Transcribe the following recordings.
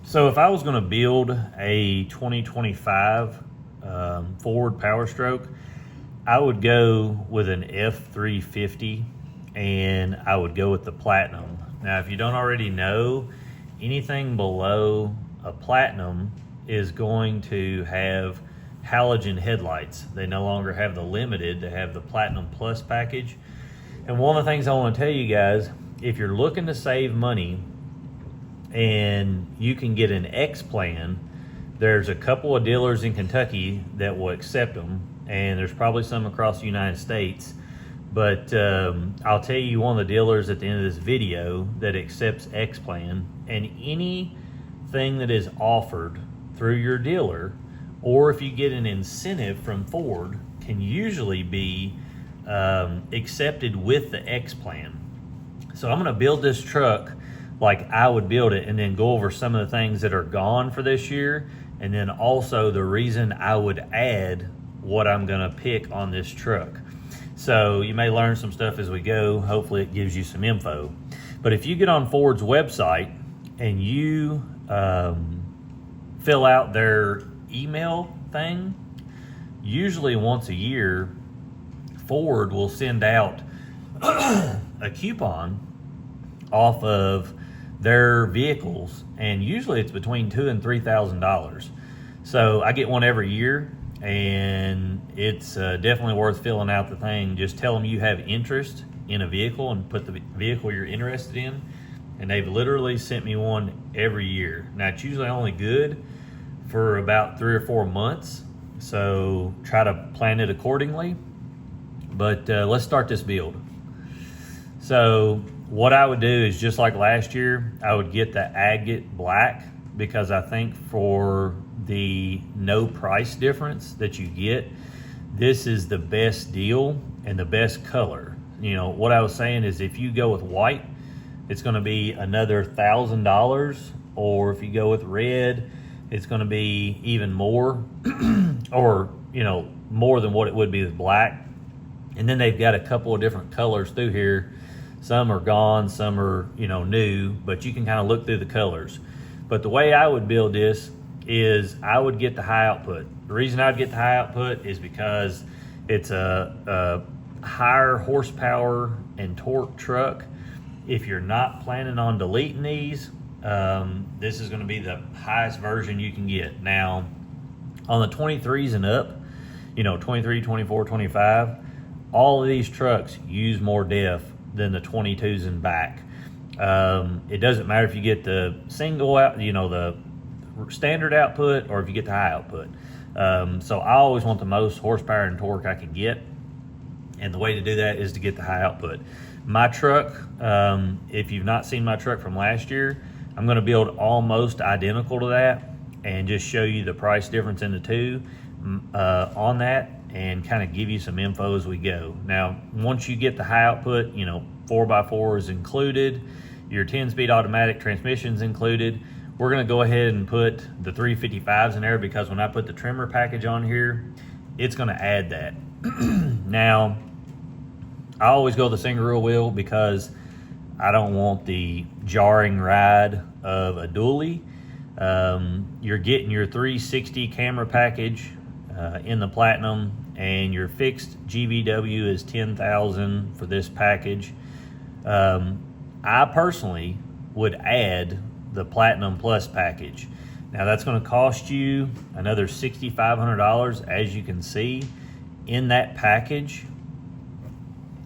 So if I was going to build a 2025 Ford Power Stroke, I would go with an F350 and I would go with the Platinum. Now, if you don't already know, anything below a Platinum is going to have halogen headlights. They no longer have the Limited, they have the Platinum Plus package. And one of the things I want to tell you guys, if you're looking to save money and you can get an X plan, there's a couple of dealers in Kentucky that will accept them, and there's probably some across the United States. But I'll tell you one of the dealers at the end of this video that accepts X plan, and anything that is offered through your dealer, or if you get an incentive from Ford, can usually be accepted with the X plan. So I'm going to build this truck like I would build it, and then go over some of the things that are gone for this year, and then also the reason I would add what I'm going to pick on this truck. So you may learn some stuff as we go. Hopefully it gives you some info. But if you get on Ford's website and you fill out their email thing, usually once a year Ford will send out a coupon off of their vehicles, and usually it's between $2,000 and $3,000. So I get one every year, and it's definitely worth filling out the thing. Just tell them you have interest in a vehicle and put the vehicle you're interested in, and they've literally sent me one every year. Now it's usually only good for about 3 or 4 months, so try to plan it accordingly. But let's start this build. So what I would do is, just like last year, I would get the agate black, because I think for the no price difference that you get, this is the best deal and the best color. You know, what I was saying is, if you go with white, it's going to be another $1,000, or if you go with red, it's going to be even more, or, you know, more than what it would be with black. And then they've got a couple of different colors through here. Some are gone, some are, you know, new, but you can kind of look through the colors. But the way I would build this is I would get the high output. The reason I'd get the high output is because it's a higher horsepower and torque truck. If you're not planning on deleting these, this is going to be the highest version you can get. Now, on the 23s and up, you know, 23, 24, 25, all of these trucks use more def than the 22s and back. It doesn't matter if you get the single out, you know, the standard output, or if you get the high output. So I always want the most horsepower and torque I can get, and the way to do that is to get the high output. My truck, if you've not seen my truck from last year, I'm going to build almost identical to that and just show you the price difference in the two on that, and kind of give you some info as we go. Now, once you get the high output, you know, 4x4 is included, your 10-speed automatic transmission's included. We're going to go ahead and put the 355s in there, because when I put the Tremor package on here, it's going to add that. Now, I always go the single rear wheel because I don't want the jarring ride of a dually. You're getting your 360 camera package in the Platinum, and your fixed GVW is $10,000 for this package. I personally would add the Platinum Plus package. Now that's going to cost you another $6,500. As you can see in that package,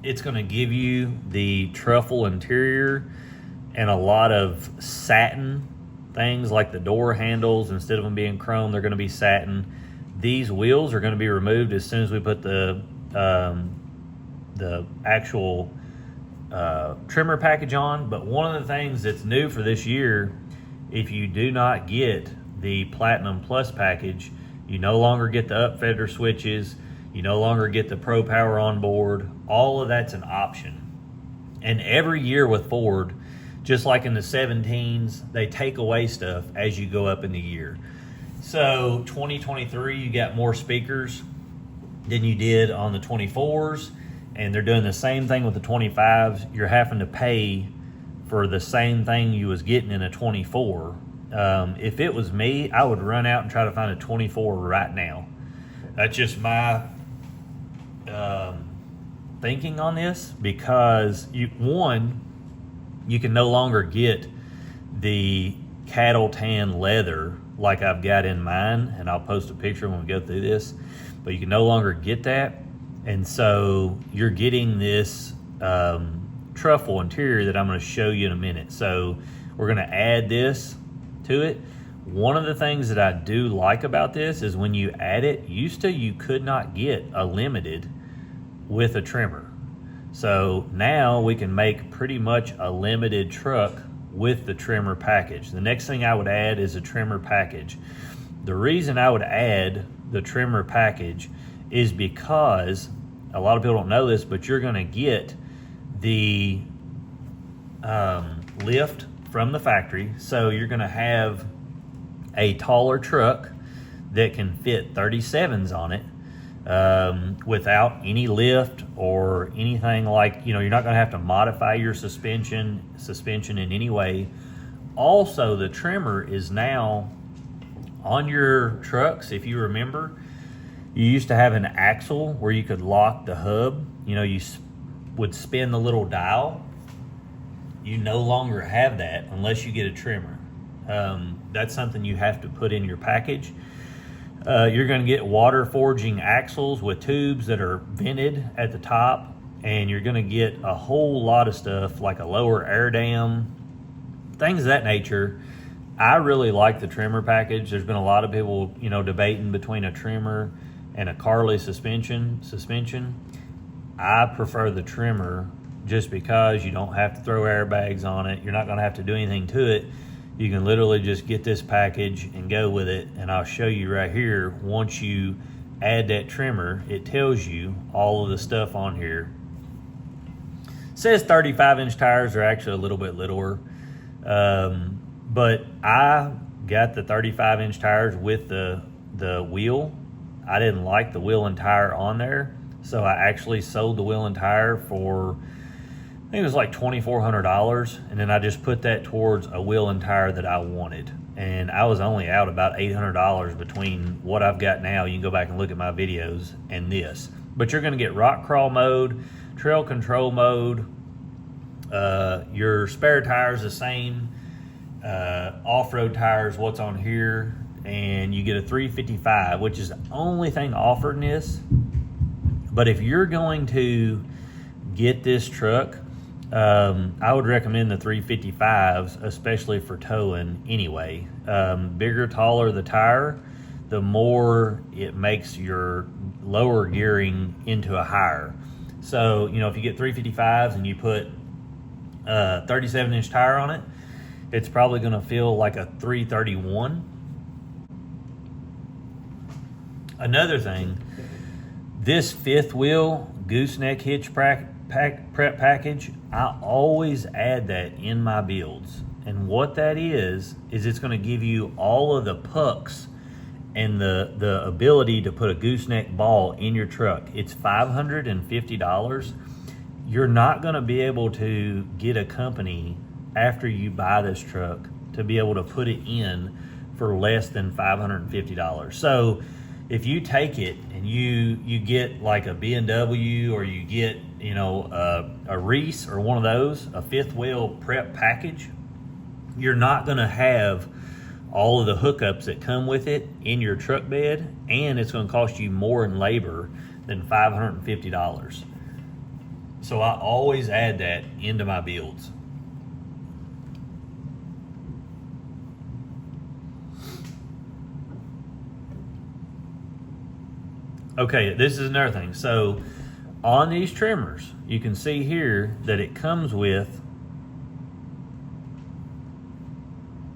it's going to give you the truffle interior and a lot of satin things, like the door handles. Instead of them being chrome, they're going to be satin. These wheels are going to be removed as soon as we put the actual Tremor package on. But one of the things that's new for this year, if you do not get the Platinum Plus package, you no longer get the upfeder switches, you no longer get the Pro Power on board. All of that's an option. And every year with Ford, just like in the 17s, they take away stuff as you go up in the year. So 2023, you got more speakers than you did on the 24s, and they're doing the same thing with the 25s. You're having to pay for the same thing you was getting in a 24 If it was me, I would run out and try to find a 24 right now. That's just my thinking on this, because you can no longer get the cattle tan leather like I've got in mine, and I'll post a picture when we go through this, but you can no longer get that. And so you're getting this truffle interior that I'm going to show you in a minute. So we're going to add this to it. One of the things that I do like about this is when you add it, you could not get a limited with a Tremor. So now we can make pretty much a limited truck with the Tremor package. The next thing I would add is a Tremor package. The reason I would add the Tremor package is because a lot of people don't know this, but you're going to get the lift from the factory. So you're going to have a taller truck that can fit 37s on it without any lift or anything, like, you're not going to have to modify your suspension in any way. Also, the Tremor is now on your trucks. If you remember, you used to have an axle where you could lock the hub. You would spin the little dial. You no longer have that unless you get a Tremor. That's something you have to put in your package. You're going to get water forging axles with tubes that are vented at the top, and you're going to get a whole lot of stuff like a lower air dam, things of that nature. I really like the Tremor package. There's been a lot of people, debating between a Tremor and a Carly suspension. I prefer the Tremor just because you don't have to throw airbags on it. You're not going to have to do anything to it. You can literally just get this package and go with it. And I'll show you right here, once you add that Tremor, it tells you all of the stuff on here. It says 35-inch tires are actually a little bit littler. But I got the 35-inch tires with the wheel. I didn't like the wheel and tire on there, so I actually sold the wheel and tire for, I think it was like $2,400, and then I just put that towards a wheel and tire that I wanted. And I was only out about $800 between what I've got now. You can go back and look at my videos and this. But you're going to get rock crawl mode, trail control mode. Your spare tires the same. Off-road tires, what's on here, and you get a 355, which is the only thing offered in this. But if you're going to get this truck, I would recommend the 355s, especially for towing anyway. Bigger, taller the tire, the more it makes your lower gearing into a higher. So, if you get 355s and you put a 37-inch tire on it, it's probably going to feel like a 331. Another thing, this fifth wheel gooseneck hitch prep package, I always add that in my builds. And what that is it's going to give you all of the pucks and the ability to put a gooseneck ball in your truck. It's $550. You're not going to be able to get a company after you buy this truck to be able to put it in for less than $550. So if you take it and you get like a B&W, or you get a Reese or one of those, a fifth wheel prep package, you're not going to have all of the hookups that come with it in your truck bed, and it's going to cost you more in labor than $550. So I always add that into my builds. Okay, this is another thing. So on these Tremors, you can see here that it comes with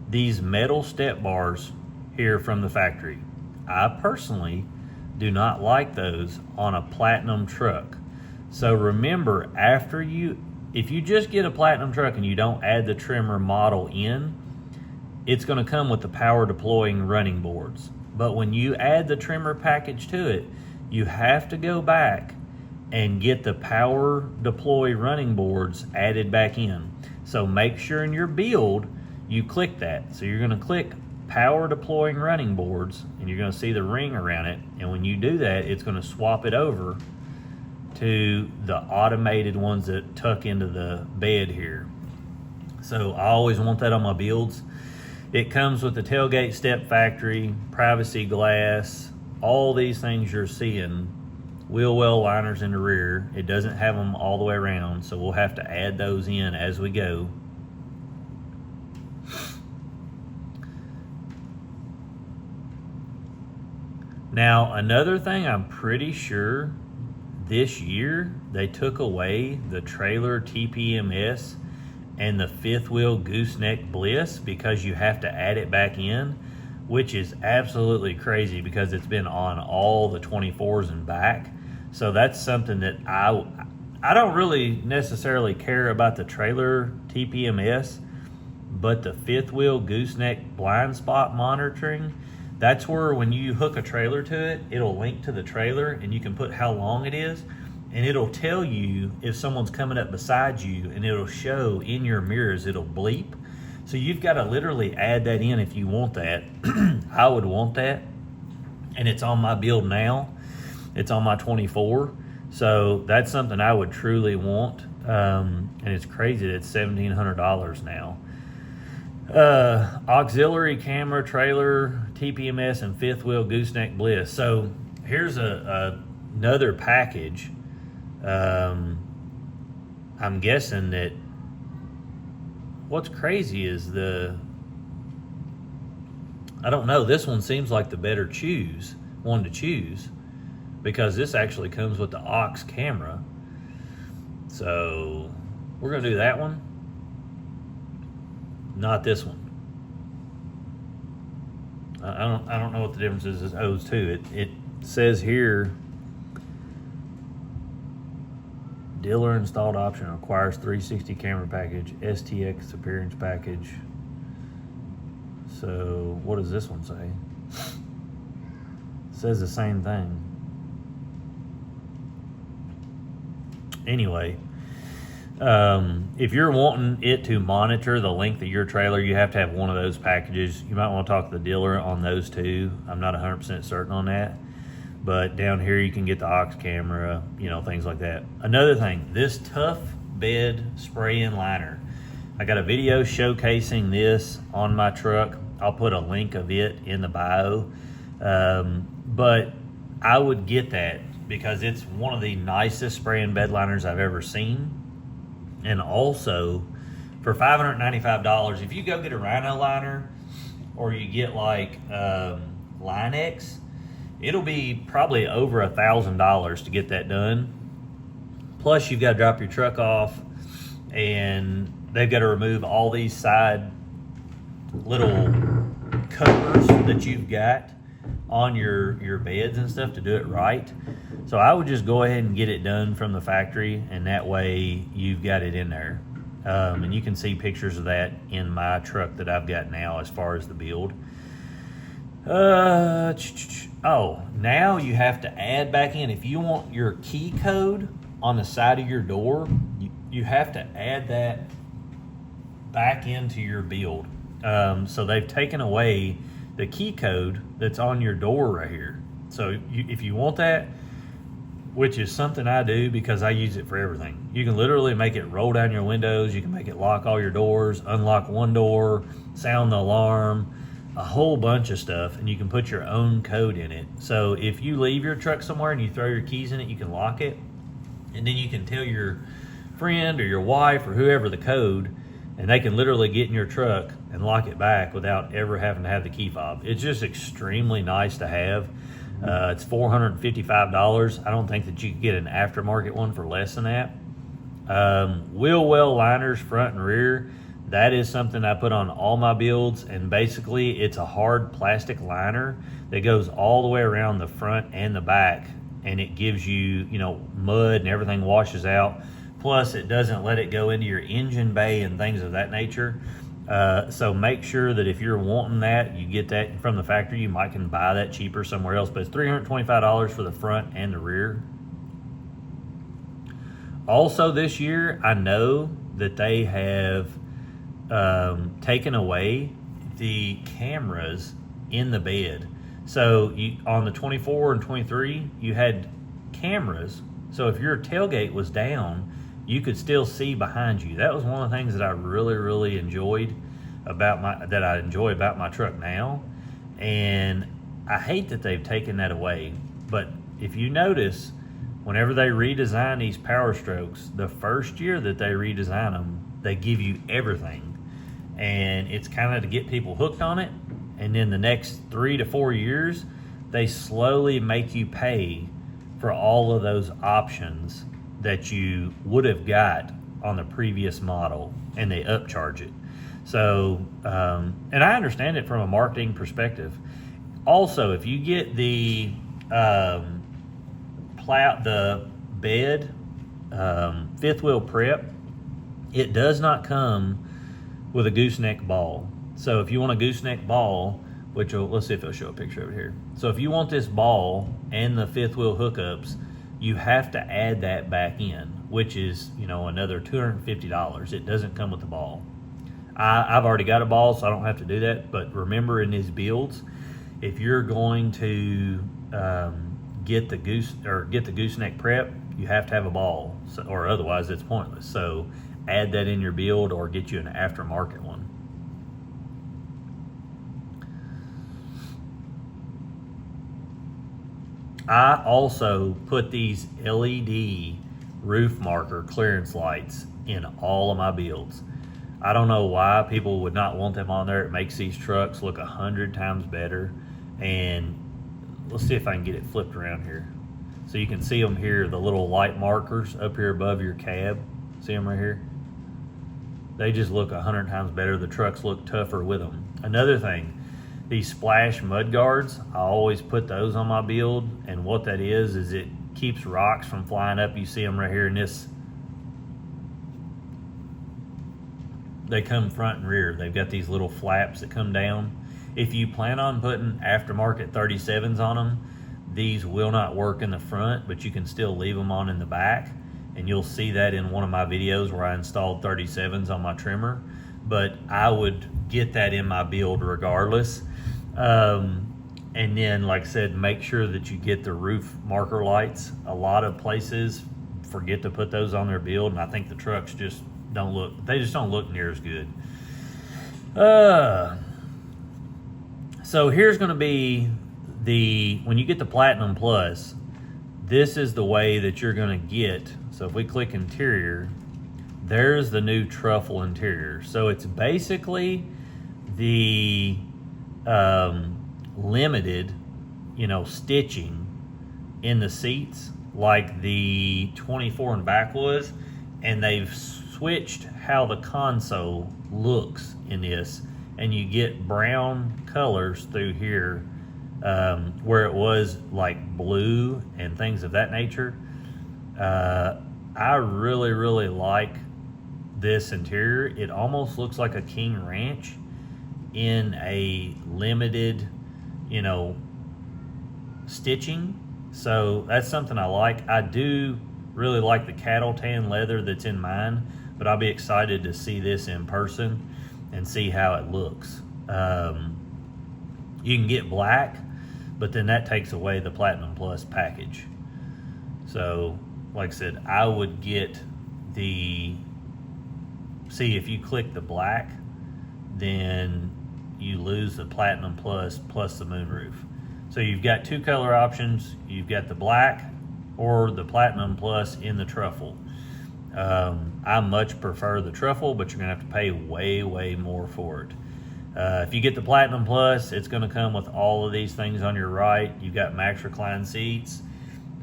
these metal step bars here from the factory. I personally do not like those on a platinum truck. So remember, if you just get a platinum truck and you don't add the Tremor model in, it's going to come with the power deploying running boards. But when you add the Tremor package to it, you have to go back and get the power deploy running boards added back in. So make sure in your build you click that. So you're going to click power deploying running boards, and you're going to see the ring around it. And when you do that, it's going to swap it over to the automated ones that tuck into the bed here. So I always want that on my builds. It comes with the tailgate step factory, privacy glass, all these things you're seeing, wheel well liners in the rear. It doesn't have them all the way around, so we'll have to add those in as we go. Now, another thing, I'm pretty sure this year they took away the trailer TPMS and the fifth wheel gooseneck bliss because you have to add it back in, which is absolutely crazy because it's been on all the 24s and back. So that's something that I don't really necessarily care about the trailer TPMS, but the fifth wheel gooseneck blind spot monitoring, that's where when you hook a trailer to it, it'll link to the trailer and you can put how long it is, and it'll tell you if someone's coming up beside you, and it'll show in your mirrors, it'll bleep. So you've got to literally add that in if you want that. I would want that, and it's on my build now. It's on my 24, so that's something I would truly want, and it's crazy that it's $1,700 now. Auxiliary camera, trailer, TPMS, and fifth wheel gooseneck bliss. So here's another package. I'm guessing that what's crazy is I don't know, this one seems like the better one to choose, because this actually comes with the aux camera. So we're gonna do that one, not this one. I don't know what the difference is those two. It says here, dealer installed option requires 360 camera package, STX appearance package. So what does this one say? It says the same thing. Anyway, if you're wanting it to monitor the length of your trailer, you have to have one of those packages. You might want to talk to the dealer on those two. I'm not 100% certain on that. But down here you can get the aux camera, things like that. Another thing, this Tough Bed spray-in liner. I got a video showcasing this on my truck. I'll put a link of it in the bio. But I would get that because it's one of the nicest spray-in bed liners I've ever seen. And also, for $595, if you go get a Rhino liner or you get like Line-X, it'll be probably over $1,000 to get that done. Plus, you've got to drop your truck off, and they've got to remove all these side little covers that you've got on your beds and stuff to do it right. So I would just go ahead and get it done from the factory, and that way you've got it in there. And you can see pictures of that in my truck that I've got now as far as the build. Now you have to add back in, if you want your key code on the side of your door, you have to add that back into your build. So they've taken away the key code that's on your door right here. So if you want that, which is something I do because I use it for everything. You can literally make it roll down your windows. You can make it lock all your doors, unlock one door, sound the alarm, a whole bunch of stuff, and you can put your own code in it. So if you leave your truck somewhere and you throw your keys in it, you can lock it, and then you can tell your friend or your wife or whoever the code, and they can literally get in your truck and lock it back without ever having to have the key fob. It's just extremely nice to have. It's $455. I don't think that you could get an aftermarket one for less than that. Wheel well liners front and rear. That is something I put on all my builds, and basically it's a hard plastic liner that goes all the way around the front and the back, and it gives you, mud and everything washes out. Plus, it doesn't let it go into your engine bay and things of that nature. So make sure that if you're wanting that, you get that from the factory. You might can buy that cheaper somewhere else, but it's $325 for the front and the rear. Also this year, I know that they have taken away the cameras in the bed. So on the 24 and 23, you had cameras. So if your tailgate was down, you could still see behind you. That was one of the things that I really enjoyed about my truck now. And I hate that they've taken that away. But if you notice, whenever they redesign these Power Strokes, the first year that they redesign them, they give you everything. And it's kind of to get people hooked on it. And then the next 3 to 4 years, they slowly make you pay for all of those options that you would have got on the previous model, and they upcharge it. So, and I understand it from a marketing perspective. Also, if you get the bed fifth wheel prep, it does not come with a gooseneck ball. So if you want a gooseneck ball, let's see if it'll show a picture over here. So if you want this ball and the fifth wheel hookups, you have to add that back in, which is, another $250. It doesn't come with the ball. I've already got a ball, so I don't have to do that. But remember, in these builds, if you're going to get the gooseneck prep, you have to have a ball, or otherwise it's pointless. So add that in your build, or get you an aftermarket one. I also put these LED roof marker clearance lights in all of my builds. I don't know why people would not want them on there. It makes these trucks look 100 times better. And let's see if I can get it flipped around here. So you can see them here, the little light markers up here above your cab. See them right here? They just look 100 times better. The trucks look tougher with them. Another thing, these splash mud guards, I always put those on my build, and what that is it keeps rocks from flying up. You see them right here in this. They come front and rear. They've got these little flaps that come down. If you plan on putting aftermarket 37s on them, these will not work in the front, but you can still leave them on in the back, and you'll see that in one of my videos where I installed 37s on my Tremor. But I would get that in my build regardless. And then, like I said, make sure that you get the roof marker lights. A lot of places forget to put those on their build, and I think the trucks just don't look near as good. So here's going to be when you get the Platinum Plus, this is the way that you're going to get. So if we click interior, there's the new truffle interior. So it's basically the limited, stitching in the seats like the 24 and back was, and they've switched how the console looks in this, and you get brown colors through here where it was like blue and things of that nature. I really like this interior. It almost looks like a King Ranch in a limited, stitching. So that's something I like. I do really like the cattle tan leather that's in mine, but I'll be excited to see this in person and see how it looks. You can get black, but then that takes away the Platinum Plus package. So, like I said, I would get see if you click the black, then you lose the Platinum Plus the moonroof. So you've got two color options. You've got the black or the Platinum Plus in the truffle. I much prefer the truffle, but you're gonna have to pay way more for it. If you get the Platinum Plus, it's gonna come with all of these things on your right. You've got max recline seats,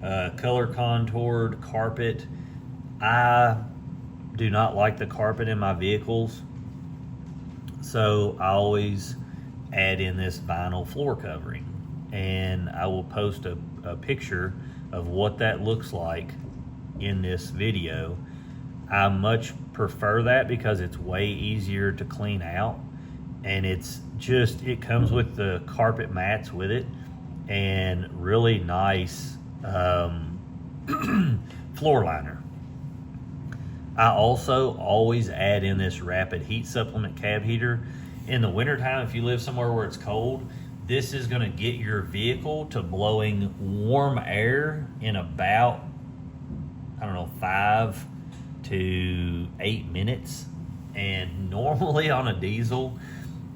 color contoured carpet. I do not like the carpet in my vehicles, so I always add in this vinyl floor covering, and I will post a picture of what that looks like in this video. I much prefer that because it's way easier to clean out, and it comes with the carpet mats with it, and really nice floor liner. I also always add in this rapid heat supplement cab heater. In the wintertime, if you live somewhere where it's cold, this is going to get your vehicle to blowing warm air in about, 5 to 8 minutes. And normally on a diesel,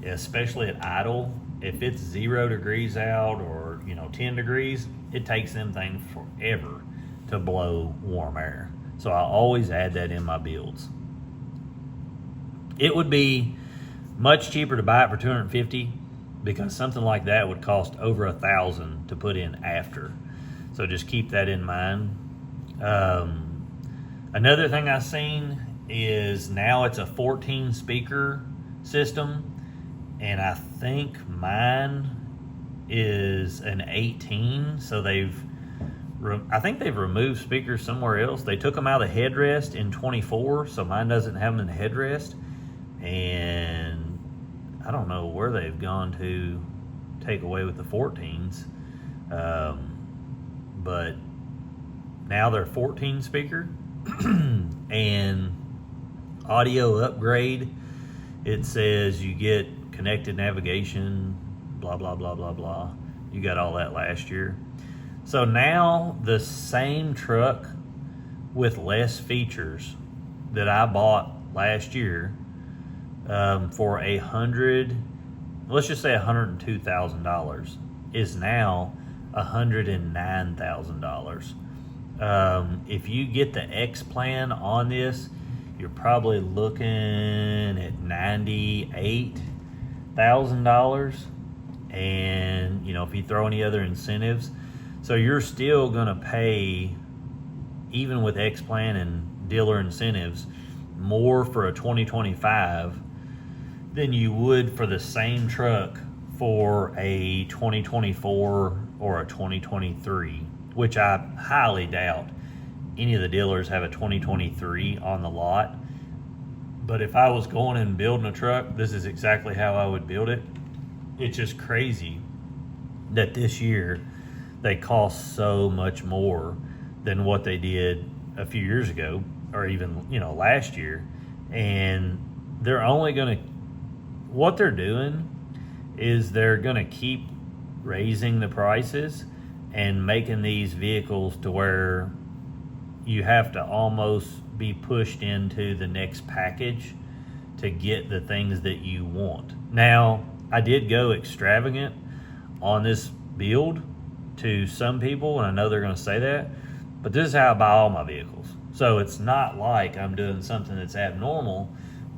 especially at idle, if it's 0 degrees out or 10 degrees, it takes them things forever to blow warm air. So I always add that in my builds. It would be much cheaper to buy it for $250 because something like that would cost over $1,000 to put in after. So just keep that in mind. Another thing I've seen is now it's a 14 speaker system, and I think mine is an 18. So I think they've removed speakers somewhere else. They took them out of the headrest in 24, so mine doesn't have them in the headrest. And I don't know where they've gone to take away with the 14s. But now they're 14 speaker. And audio upgrade, it says you get connected navigation, blah, blah, blah, blah, blah. You got all that last year. So now the same truck with less features that I bought last year for let's just say $102,000 is now $109,000. If you get the X plan on this, you're probably looking at $98,000. And if you throw any other incentives, so you're still gonna pay, even with X plan and dealer incentives, more for a 2025 than you would for the same truck for a 2024 or a 2023, which I highly doubt any of the dealers have a 2023 on the lot. But if I was going and building a truck, this is exactly how I would build it. It's just crazy that this year they cost so much more than what they did a few years ago, or even last year. And they're only going to, what they're doing is they're going to keep raising the prices and making these vehicles to where you have to almost be pushed into the next package to get the things that you want. Now, I did go extravagant on this build to some people, and I know they're going to say that, but this is how I buy all my vehicles. So it's not like I'm doing something that's abnormal,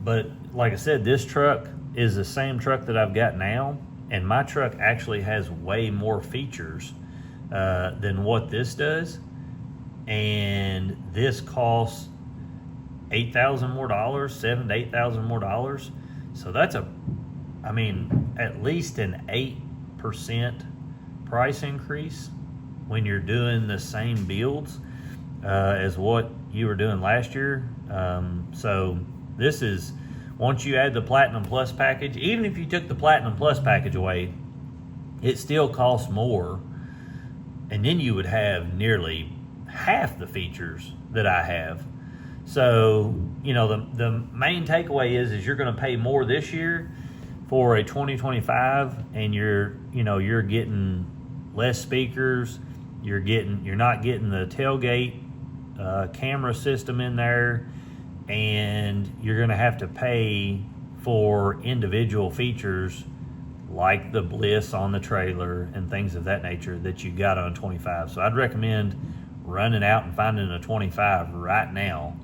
but like I said, this truck is the same truck that I've got now, and my truck actually has way more features than what this does, and this costs $8,000 more, $7,000 to $8,000 more. So that's at least an 8% price increase when you're doing the same builds as what you were doing last year. So this is, once you add the Platinum Plus package, even if you took the Platinum Plus package away, it still costs more, and then you would have nearly half the features that I have. So the main takeaway is you're going to pay more this year for a 2025, and you're getting less speakers. You're not getting the tailgate camera system in there, and you're going to have to pay for individual features like the bliss on the trailer and things of that nature that you got on a 25. So I'd recommend running out and finding a 25 right now.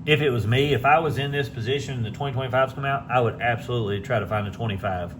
If it was me, if I was in this position and the 2025s come out, I would absolutely try to find a 25